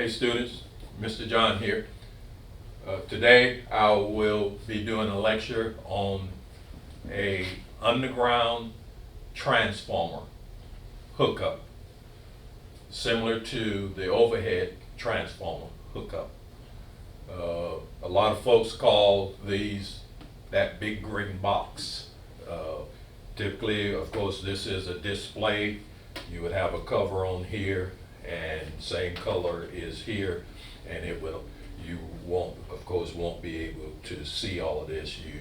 Hey students, Mr. John here. Today I will be doing a lecture on a underground transformer hookup, similar to the overhead transformer hookup. A lot of folks call these that big green box. Typically, of course, this is a display. You would have a cover on here, and same color is here, and you won't, of course, won't be able to see all of this. You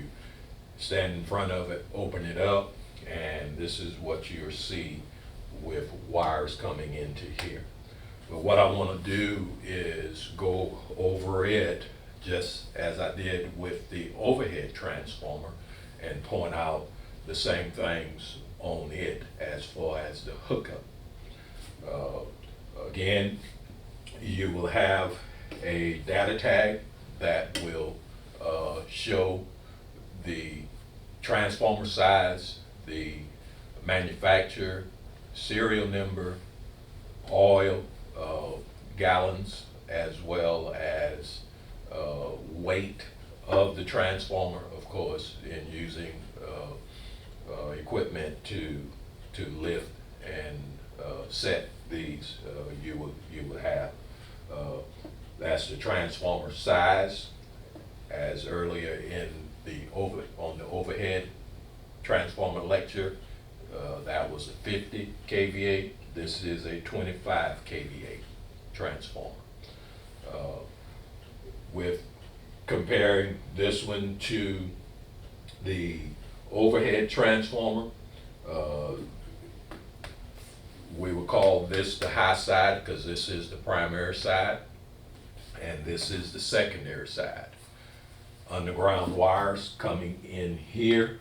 stand in front of it, open it up, and this is what you'll see with wires coming into here. But what I want to do is go over it just as I did with the overhead transformer and point out the same things on it as far as the hookup. Again, you will have a data tag that will show the transformer size, the manufacturer, serial number, oil, gallons, as well as weight of the transformer, of course, in using equipment to lift and set these. You would have that's the transformer size, as earlier in on the overhead transformer lecture, that was a 50 kVA. This is a 25 kVA transformer. With comparing this one to the overhead transformer, we would call this the high side because this is the primary side, and this is the secondary side. Underground wires coming in here,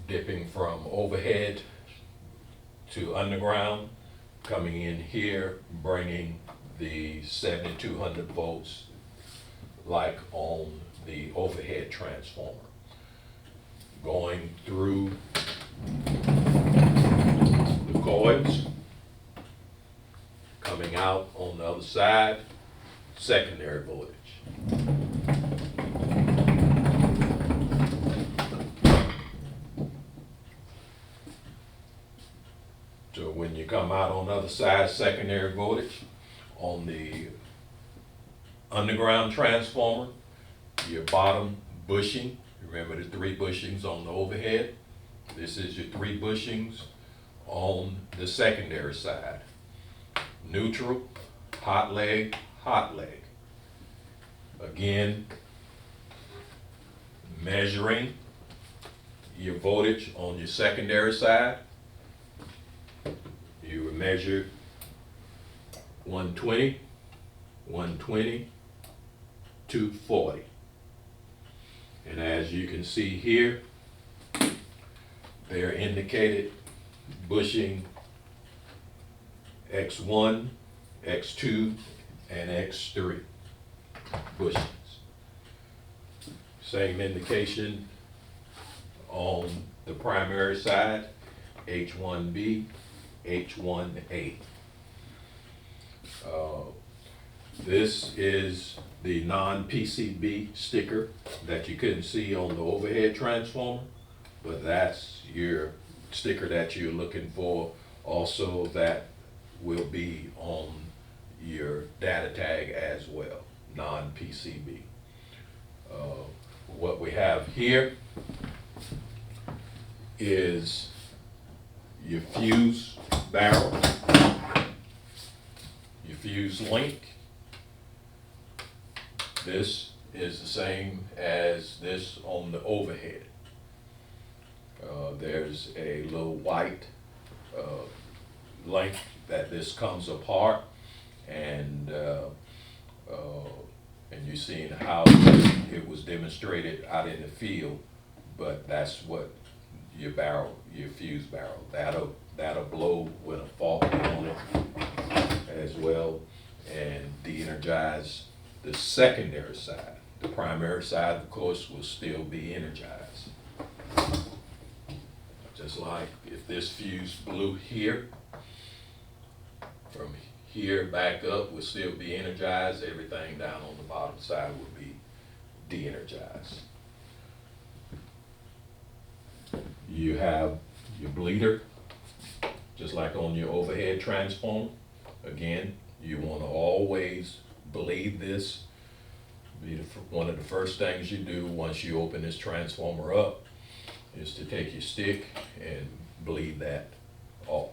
dipping from overhead to underground, coming in here, bringing the 7200 volts like on the overhead transformer. Going through the coils, coming out on the other side, secondary voltage. So when you come out on the other side, secondary voltage, on the underground transformer, your bottom bushing, remember the 3 bushings on the overhead, this is your 3 bushings on the secondary side. Neutral, hot leg, hot leg. Again, measuring your voltage on your secondary side. You would measure 120, 120, 240. And as you can see here, they're indicated bushing X1, X2, and X3 bushings. Same indication on the primary side, H1B, H1A. This is the non-PCB sticker that you couldn't see on the overhead transformer, but that's your sticker that you're looking for. Also, that will be on your data tag as well, non-PCB. What we have here is your fuse barrel, your fuse link. This is the same as this on the overhead. There's a little white link that this comes apart, and you've seen how it was demonstrated out in the field, but that's what your barrel, your fuse barrel, that'll blow with a fault on it as well, and de-energize the secondary side. The primary side, of course, will still be energized. Just like if this fuse blew here, from here back up will still be energized. Everything down on the bottom side will be de-energized. You have your bleeder, just like on your overhead transformer. Again, you want to always bleed this. One of the first things you do once you open this transformer up is to take your stick and bleed that off.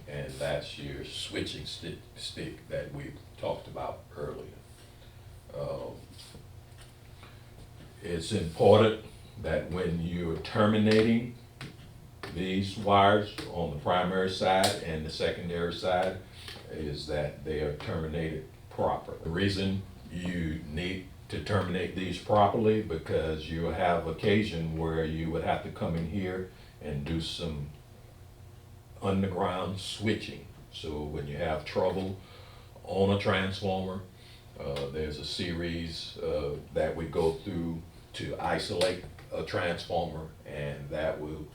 And that's your switching stick that we talked about earlier. It's important that when you're terminating these wires on the primary side and the secondary side is that they are terminated properly. The reason you need to terminate these properly because you'll have occasion where you would have to come in here and do some underground switching. So when you have trouble on a transformer, there's a series that we go through to isolate a transformer, and that will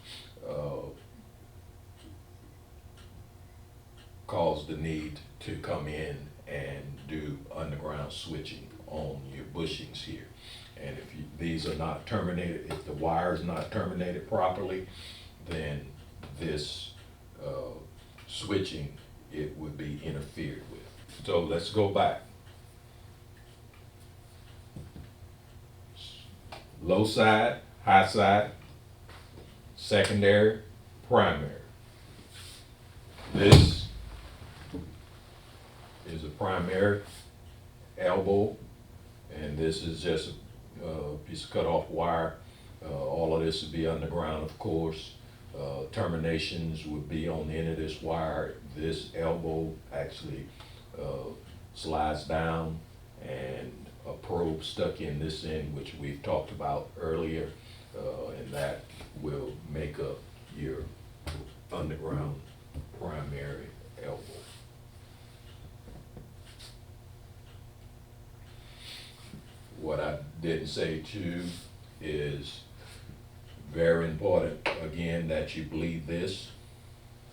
cause the need to come in and do underground switching on your bushings here. And if these are not terminated, if the wire is not terminated properly, then this switching, it would be interfered with. So let's go back. Low side, high side, secondary, primary. This is a primary elbow, and this is just a piece of cut off wire. All of this would be underground, of course. Terminations would be on the end of this wire. This elbow actually slides down, and a probe stuck in this end, which we've talked about earlier, and that will make up your underground primary elbow. What I didn't say too is very important, again, that you bleed this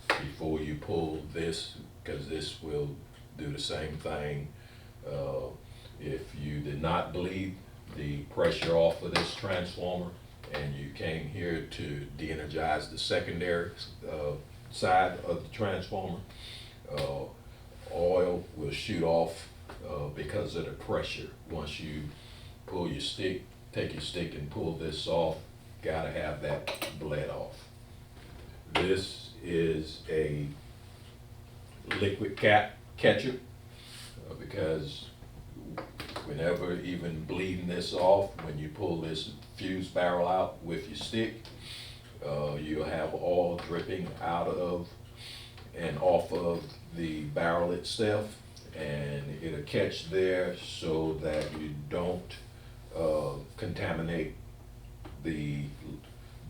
before you pull this, because this will do the same thing. If you did not bleed the pressure off of this transformer and you came here to de-energize the secondary side of the transformer, oil will shoot off because of the pressure. Once you pull your stick, take your stick and pull this off, gotta have that bled off. This is a liquid catcher because whenever even bleeding this off, when you pull this fuse barrel out with your stick, you'll have oil dripping out of and off of the barrel itself, and it'll catch there so that you don't contaminate the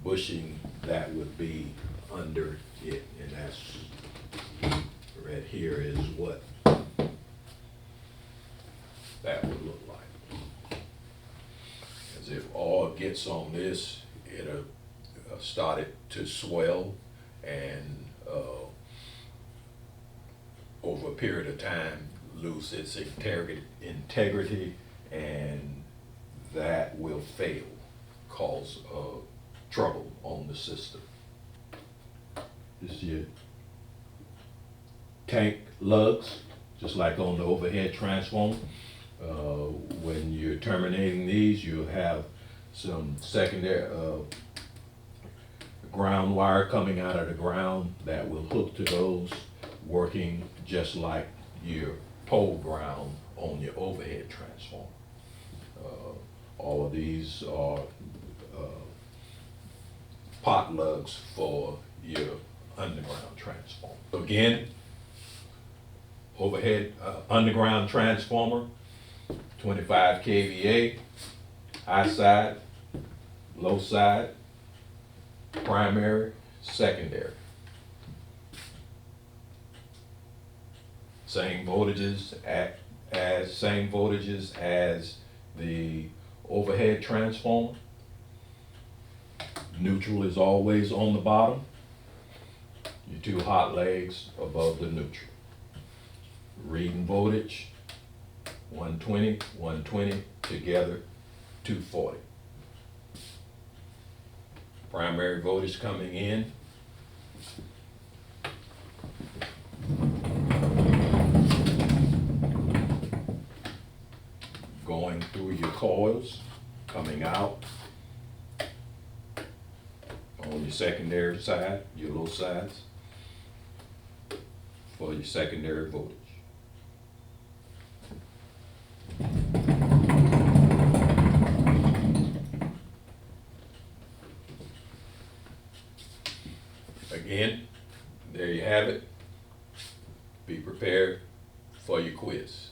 bushing that would be under it, and that's right here is what that would look like. As if oil gets on this, it'll start it to swell, and over a period of time lose its integrity, and that will fail, cause trouble on the system. This is your tank lugs, just like on the overhead transformer. When you're terminating these, you'll have some secondary ground wire coming out of the ground that will hook to those, working just like your pole ground on your overhead transformer. All of these are pot lugs for your underground transformer. So again, overhead underground transformer, 25 kVA, high side, low side, primary, secondary. Same voltages as the overhead transformer. Neutral is always on the bottom. Your two hot legs above the neutral. Reading voltage, 120, 120, together, 240. Primary voltage coming in. Going through your coils, coming out on your secondary side, your low sides, for your secondary voltage. Again, there you have it. Be prepared for your quiz.